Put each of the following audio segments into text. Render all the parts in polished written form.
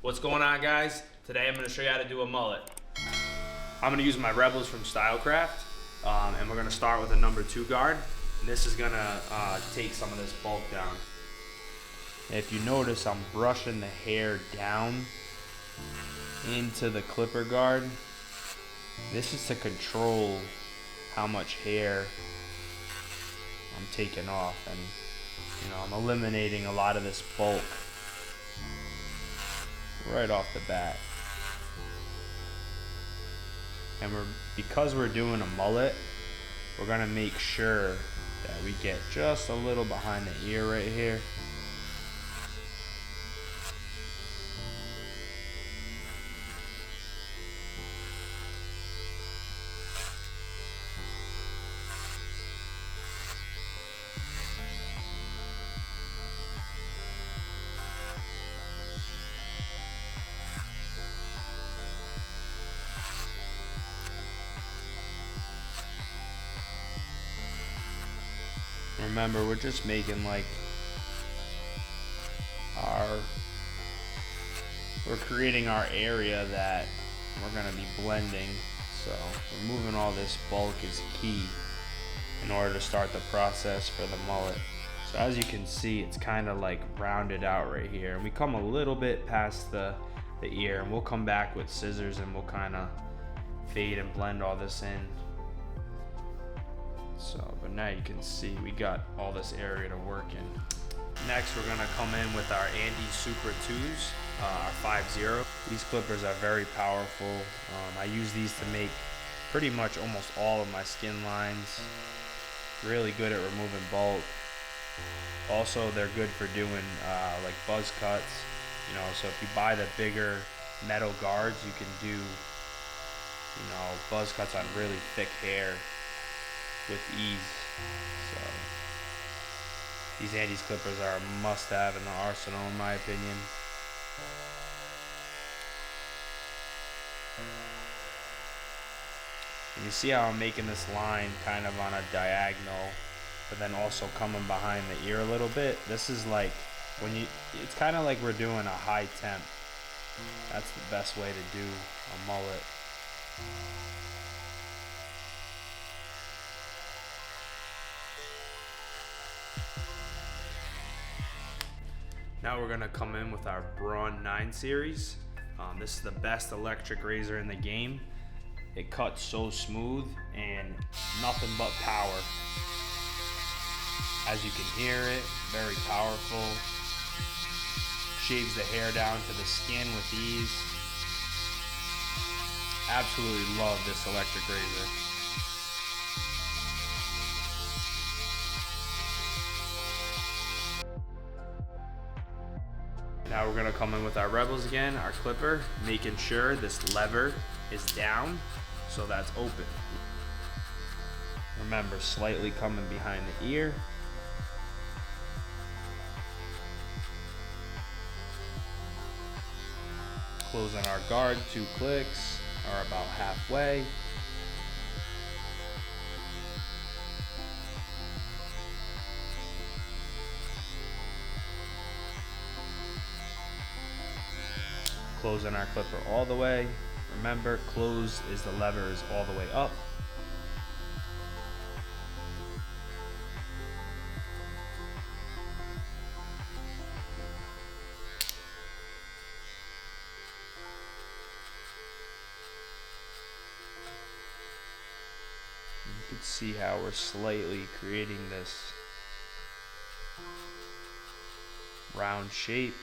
What's going on, guys? Today I'm going to show you how to do a mullet. I'm going to use my Rebels from Stylecraft, and we're going to start with a number 2 guard. And this is going to take some of this bulk down. If you notice, I'm brushing the hair down into the clipper guard. This is to control how much hair I'm taking off, and I'm eliminating a lot of this bulk right off the bat. And because we're doing a mullet, we're gonna make sure that we get just a little behind the ear right here. Remember, we're just making we're creating our area that we're gonna be blending. So removing all this bulk is key in order to start the process for the mullet. So as you can see, it's kind of like rounded out right here, and we come a little bit past the ear, and we'll come back with scissors and we'll kind of fade and blend all this in. So, but now you can see we got all this area to work in. Next, we're gonna come in with our Andy Supra 2s, our 5-0. These clippers are very powerful. I use these to make pretty much almost all of my skin lines. Really good at removing bulk. Also, they're good for doing like buzz cuts. So if you buy the bigger metal guards, you can do buzz cuts on really thick hair with ease. So these Andy's clippers are a must-have in the arsenal, in my opinion. And you see how I'm making this line kind of on a diagonal, but then also coming behind the ear a little bit. This is like it's kind of like we're doing a high temp. That's the best way to do a mullet. Now we're gonna come in with our Braun 9 series. This is the best electric razor in the game. It cuts so smooth and nothing but power. As you can hear it, very powerful. Shaves the hair down to the skin with ease. Absolutely love this electric razor. Now we're gonna come in with our Rebels again, our clipper, making sure this lever is down so that's open. Remember, slightly coming behind the ear. Closing our guard, 2 clicks, or about halfway. Closing our clipper all the way. Remember, close is the lever is all the way up. You can see how we're slightly creating this round shape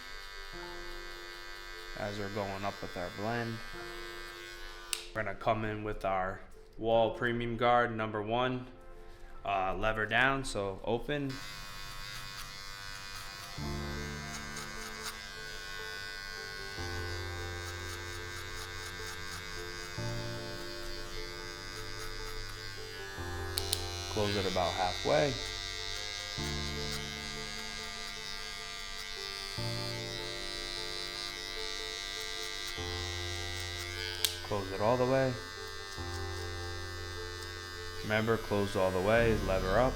as we're going up with our blend. We're gonna come in with our Wall Premium Guard number 1, lever down, so open. Close it about halfway. Close it all the way. Remember, close all the way, lever up.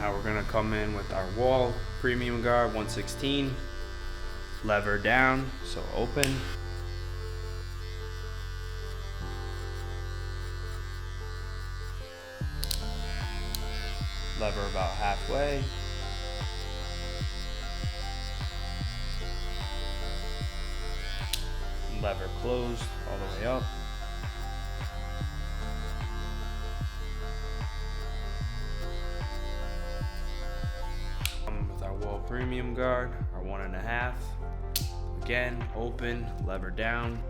Now we're gonna come in with our wall premium guard 116, lever down, so open. Lever about halfway. Lever closed all the way up. With our wall premium guard, our 1.5. Again, open, lever down.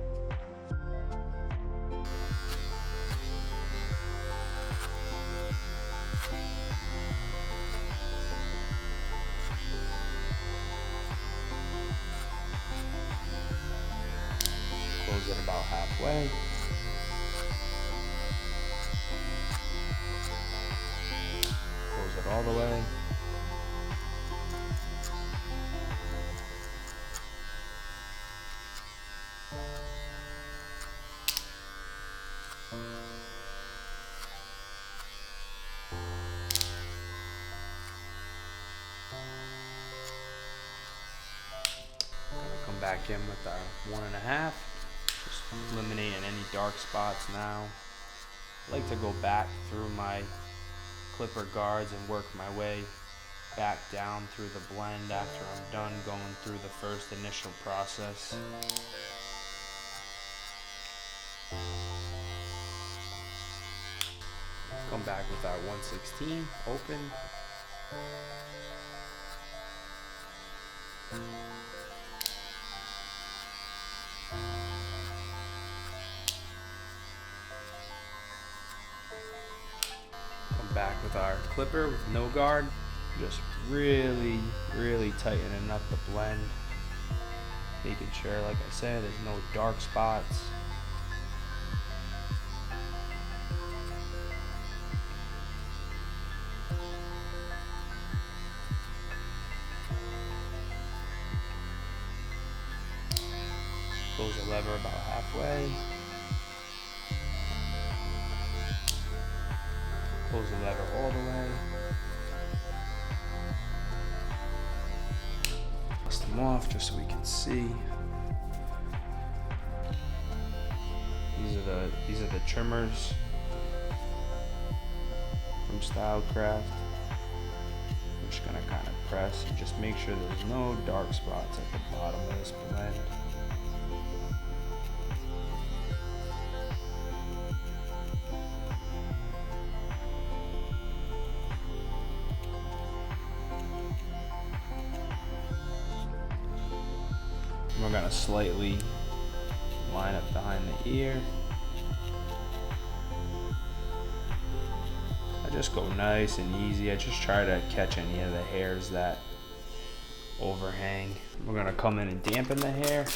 Close it about halfway. Close it all the way. Come back in with our 1.5. Just eliminating any dark spots now. I like to go back through my clipper guards and work my way back down through the blend after I'm done going through the first initial process. Come back with our 116, open. Come back with our clipper with no guard. Just really tightening up the blend. Making sure, like I said, there's no dark spots. Close the lever about halfway. Close the lever all the way. Dust them off just so we can see. These are the trimmers from Stylecraft. I'm just gonna kind of press and just make sure there's no dark spots at the bottom of this blend. We're gonna slightly line up behind the ear. I just go nice and easy. I just try to catch any of the hairs that overhang. We're gonna come in and dampen the hair.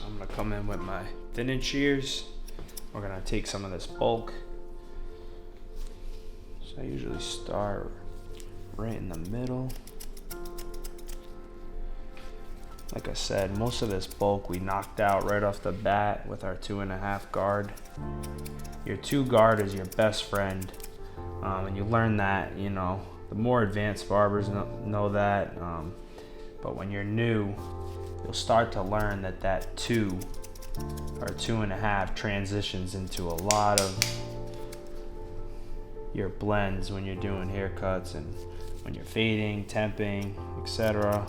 I'm gonna come in with my thinning shears. We're gonna take some of this bulk. I usually start right in the middle. Like I said, most of this bulk we knocked out right off the bat with our 2.5 guard. Your 2 guard is your best friend, and you learn that, you know, the more advanced barbers know that, but when you're new, you'll start to learn that 2 or 2.5 transitions into a lot of your blends when you're doing haircuts and when you're fading, temping, etc.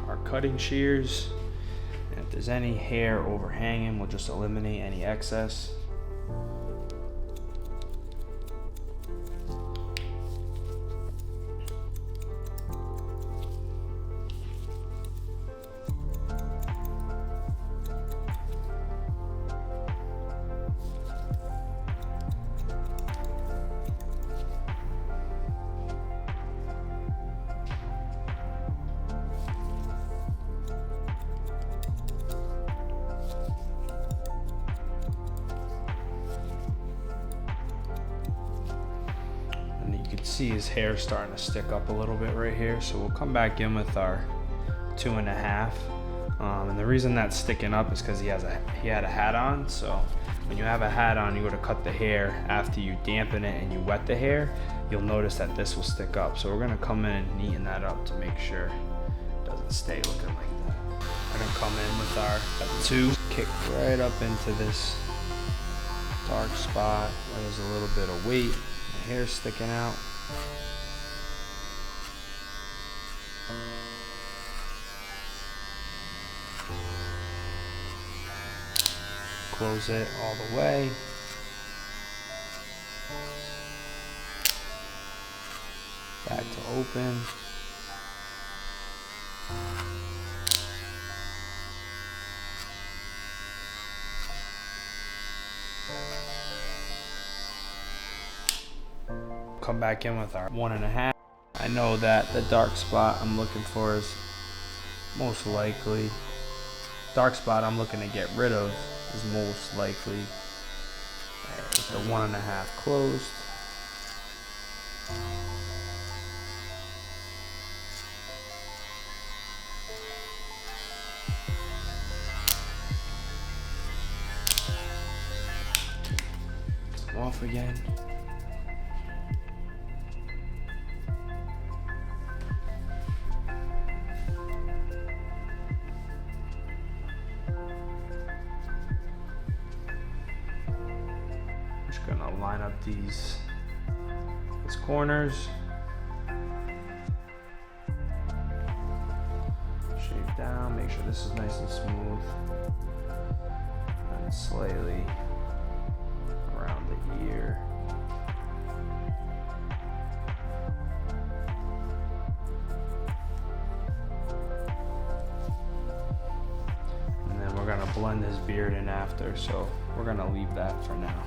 Our cutting shears, and if there's any hair overhanging, we'll just eliminate any excess. see his hair starting to stick up a little bit right here, so we'll come back in with our 2.5. And the reason that's sticking up is because he had a hat on. So when you have a hat on, you go to cut the hair after you dampen it and you wet the hair, you'll notice that this will stick up. So we're gonna come in and neaten that up to make sure it doesn't stay looking like that. We're gonna come in with our 2, kick right up into this dark spot where there's a little bit of weight, the hair sticking out. Close it all the way. Back to open. Come back in with our 1.5. I know that the dark spot I'm looking for is most likely, dark spot I'm looking to get rid of is most likely with the 1.5 closed. Off again. Just gonna line up these corners. Shape down, make sure this is nice and smooth. And slightly around the ear. And then we're gonna blend his beard in after, so we're gonna leave that for now.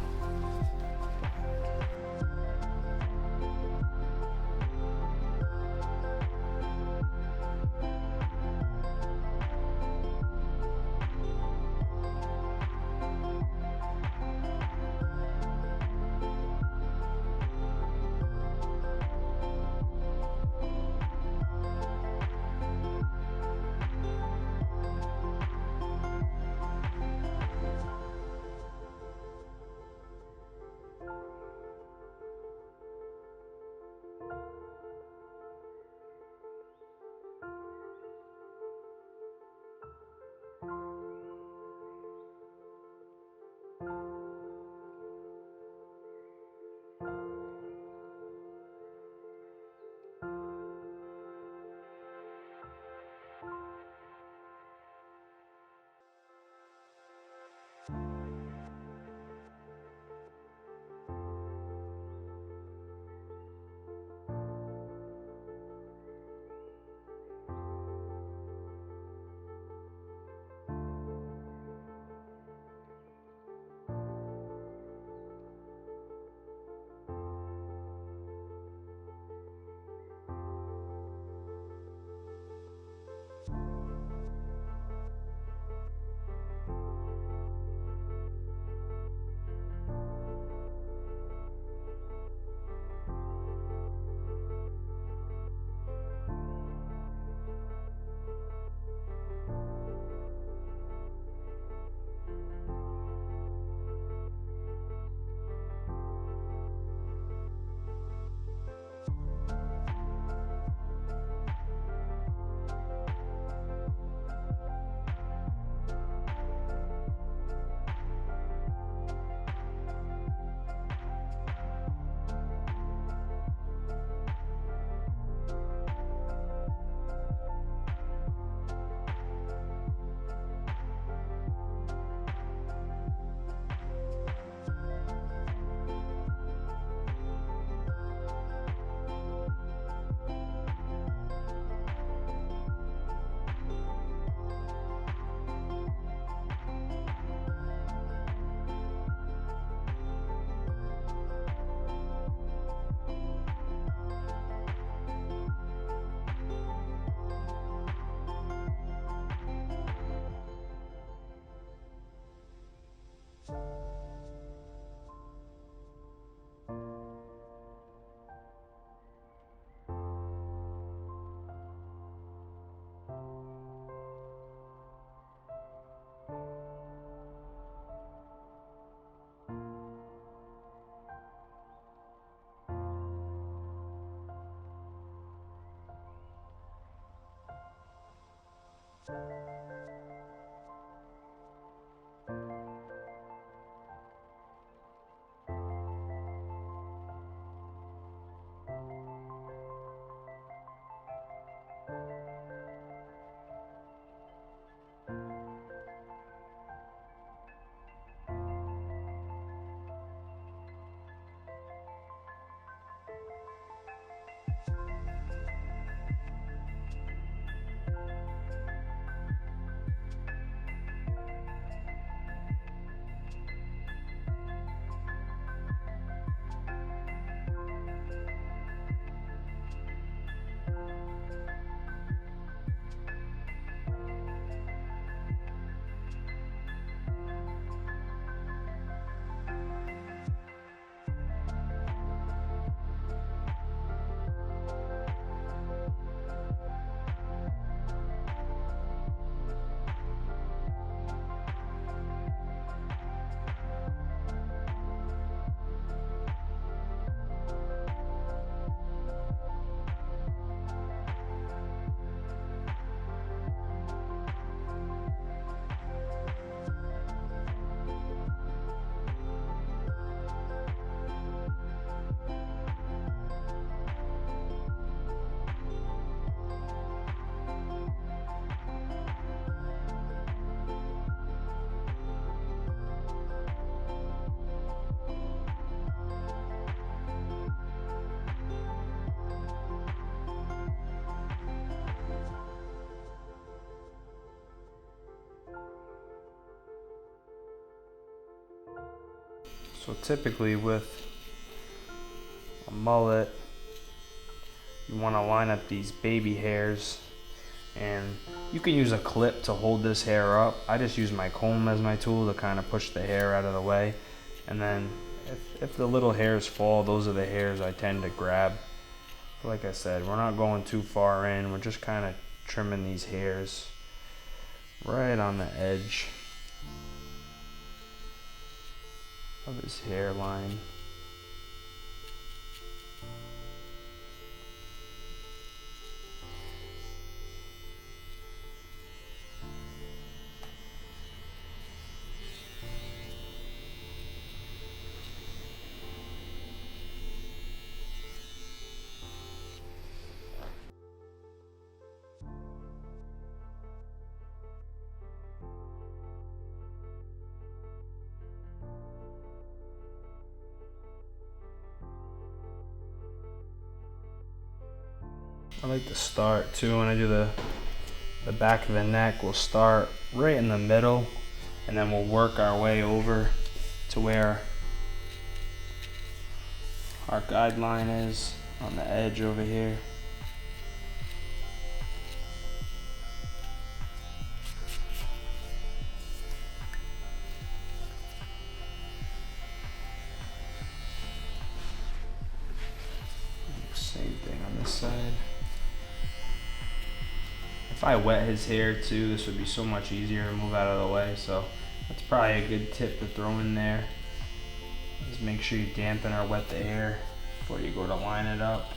So typically with a mullet, you want to line up these baby hairs, and you can use a clip to hold this hair up. I just use my comb as my tool to kind of push the hair out of the way, and then if the little hairs fall, those are the hairs I tend to grab. But like I said, we're not going too far in, we're just kind of trimming these hairs right on the edge of his hairline. I like to start too, when I do the back of the neck, we'll start right in the middle and then we'll work our way over to where our guideline is on the edge over here. Same thing on this side. If I wet his hair too, this would be so much easier to move out of the way, so that's probably a good tip to throw in there. Just make sure you dampen or wet the hair before you go to line it up.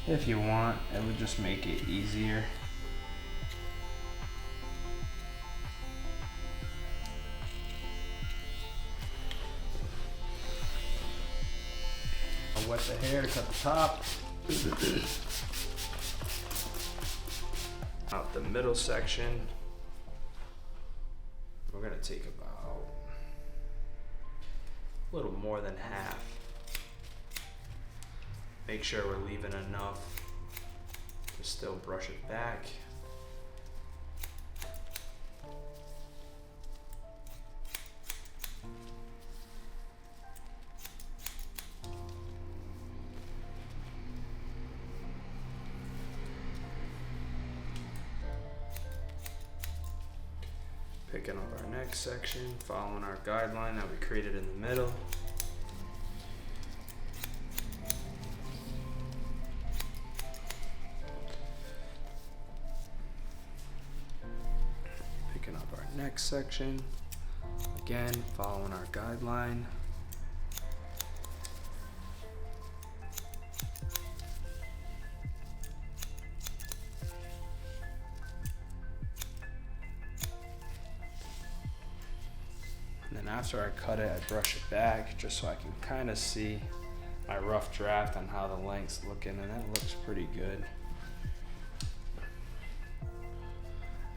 If you want, it would just make it easier. I'll wet the hair to cut the top. Out the middle section, we're gonna take about a little more than half. Make sure we're leaving enough to still brush it back. Picking up our next section, following our guideline that we created in the middle. Picking up our next section, again, following our guideline. And then after I cut it, I brush it back just so I can kind of see my rough draft on how the length's looking, and that looks pretty good.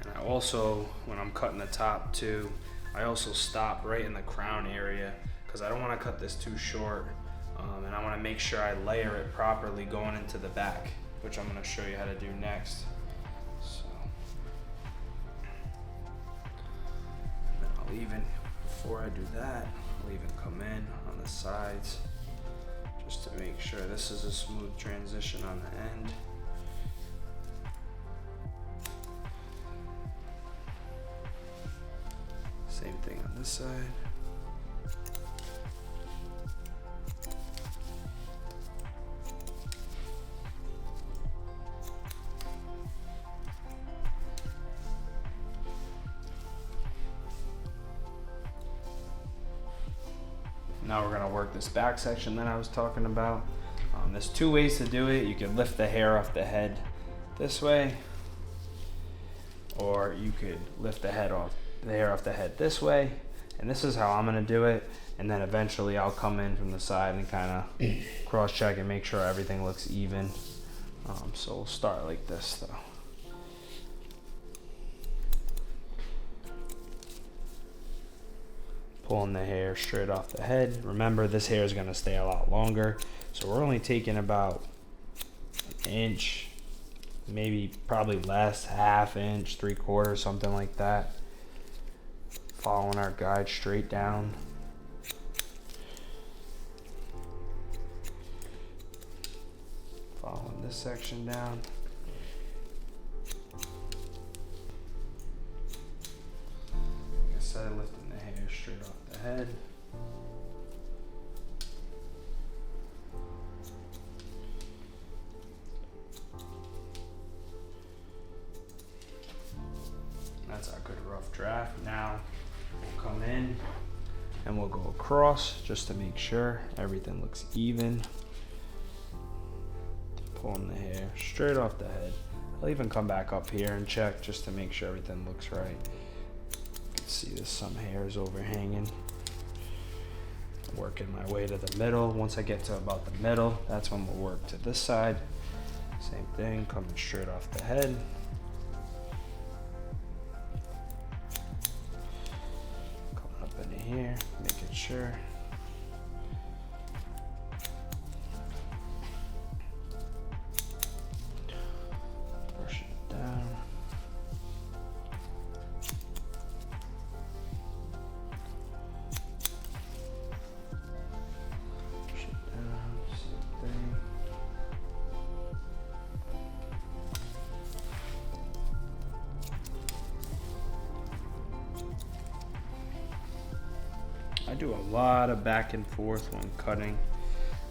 And I also, when I'm cutting the top too, I also stop right in the crown area because I don't want to cut this too short, and I want to make sure I layer it properly going into the back, which I'm going to show you how to do next. So, and then I'll even, before I do that, I'll even come in on the sides just to make sure this is a smooth transition on the end. Same thing on this side. Now we're gonna work this back section that I was talking about. There's two ways to do it. You can lift the hair off the head this way, or you could lift the hair off the head this way. And this is how I'm gonna do it. And then eventually I'll come in from the side and kind of cross check and make sure everything looks even. So we'll start like this though. Pulling the hair straight off the head. Remember, this hair is going to stay a lot longer, so we're only taking about an inch, maybe probably less, half inch, 3/4, something like that. Following our guide straight down. this section down. Like I said, lifting the hair straight off the head. That's our good rough draft. Now we'll come in and we'll go across just to make sure everything looks even. Pulling the hair straight off the head. I'll even come back up here and check just to make sure everything looks right. You can see there's some hairs overhanging. Working my way to the middle. Once I get to about the middle, that's when we'll work to this side. Same thing, coming straight off the head. Coming up into here, making sure. Brushing it down. Brush it down, same thing. I do a lot of back and forth when cutting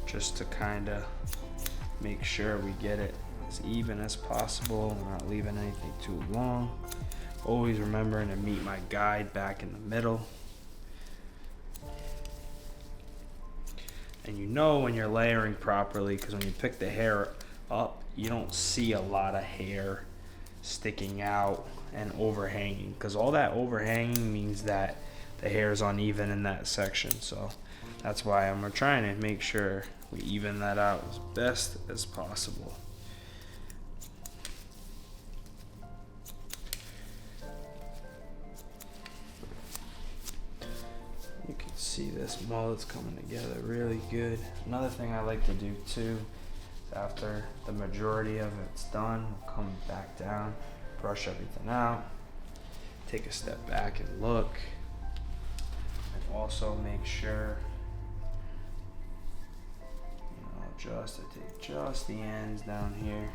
just to kind of make sure we get it as even as possible. We're not leaving anything too long. Always remembering to meet my guide back in the middle. And you know when you're layering properly, because when you pick the hair up, you don't see a lot of hair sticking out and overhanging, because all that overhanging means that the hair is uneven in that section. So that's why I'm trying to make sure we even that out as best as possible. You can see this mullet's coming together really good. Another thing I like to do too is after the majority of it's done, we'll come back down, brush everything out, take a step back and look. Also make sure, just to take just the ends down here.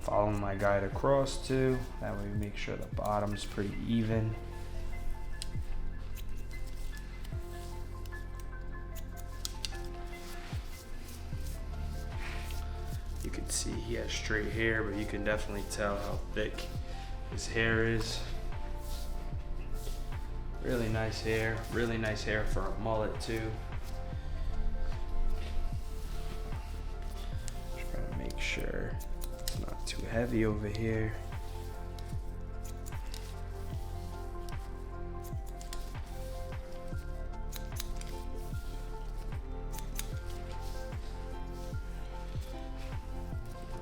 Following my guide across too, that way we make sure the bottom's pretty even. You can see he has straight hair, but you can definitely tell how thick his hair is. Really nice hair for a mullet too. Just trying to make sure it's not too heavy over here.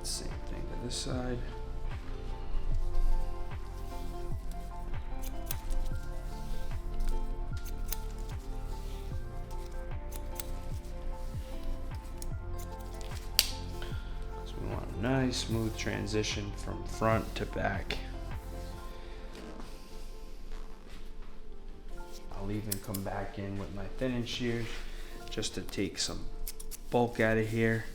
Same thing to this side. So we want a nice smooth transition from front to back. I'll even come back in with my thinning shears just to take some bulk out of here.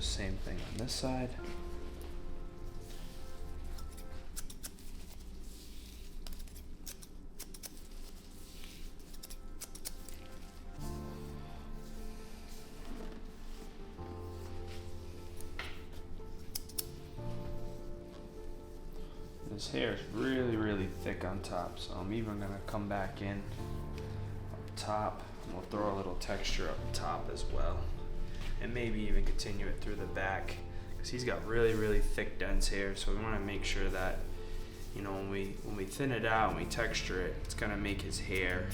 Same thing on this side. This hair is really thick on top, so I'm even gonna come back in up top and we'll throw a little texture up top as well. And maybe even continue it through the back, because he's got really thick dense hair. So we want to make sure that, when we thin it out and we texture it, it's gonna make his hair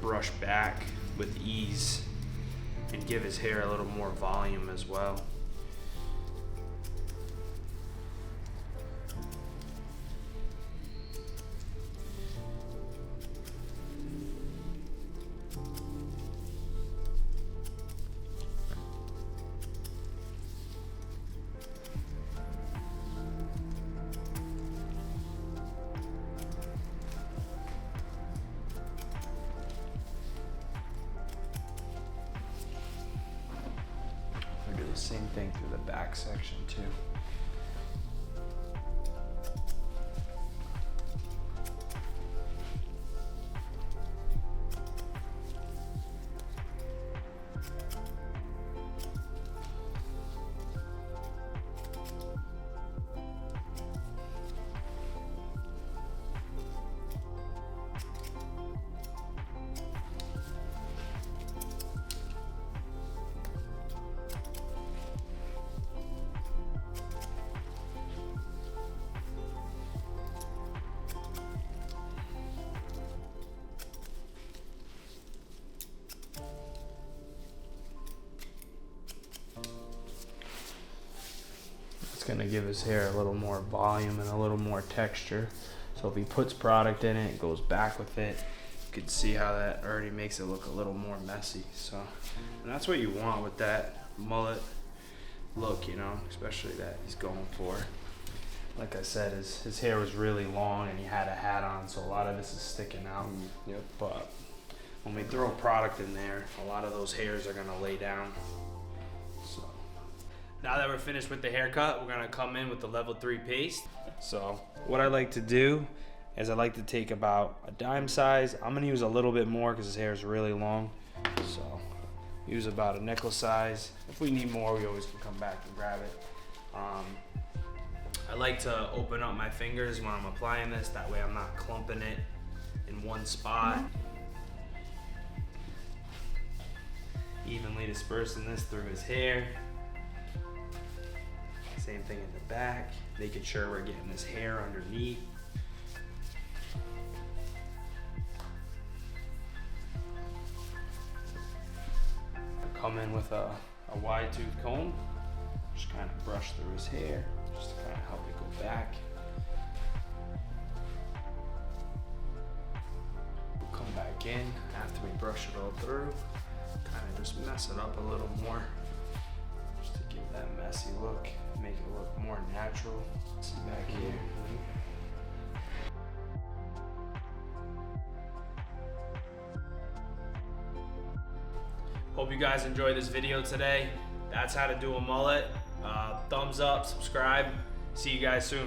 brush back with ease and give his hair a little more volume as well. same thing through the back section too. Going to give his hair a little more volume and a little more texture. So if he puts product in it, it goes back with it. You can see how that already makes it look a little more messy. So, and that's what you want with that mullet look, you know, especially that he's going for. Like I said, his hair was really long and he had a hat on, so a lot of this is sticking out. Yep. But when we throw product in there, a lot of those hairs are going to lay down. So now that we're finished with the haircut, we're gonna come in with the level 3 paste. So what I like to do is I like to take about a dime size. I'm gonna use a little bit more because his hair is really long. So use about a nickel size. If we need more, we always can come back and grab it. I like to open up my fingers when I'm applying this. That way I'm not clumping it in one spot. Evenly dispersing this through his hair. Same thing in the back, making sure we're getting this hair underneath. I come in with a wide tooth comb, just kind of brush through his hair, just to kind of help it go back. We'll come back in after we brush it all through, kind of just mess it up a little more, just to give that messy look. Make it look more natural. See back here. Hope you guys enjoyed this video today. That's how to do a mullet. Thumbs up, subscribe. See you guys soon.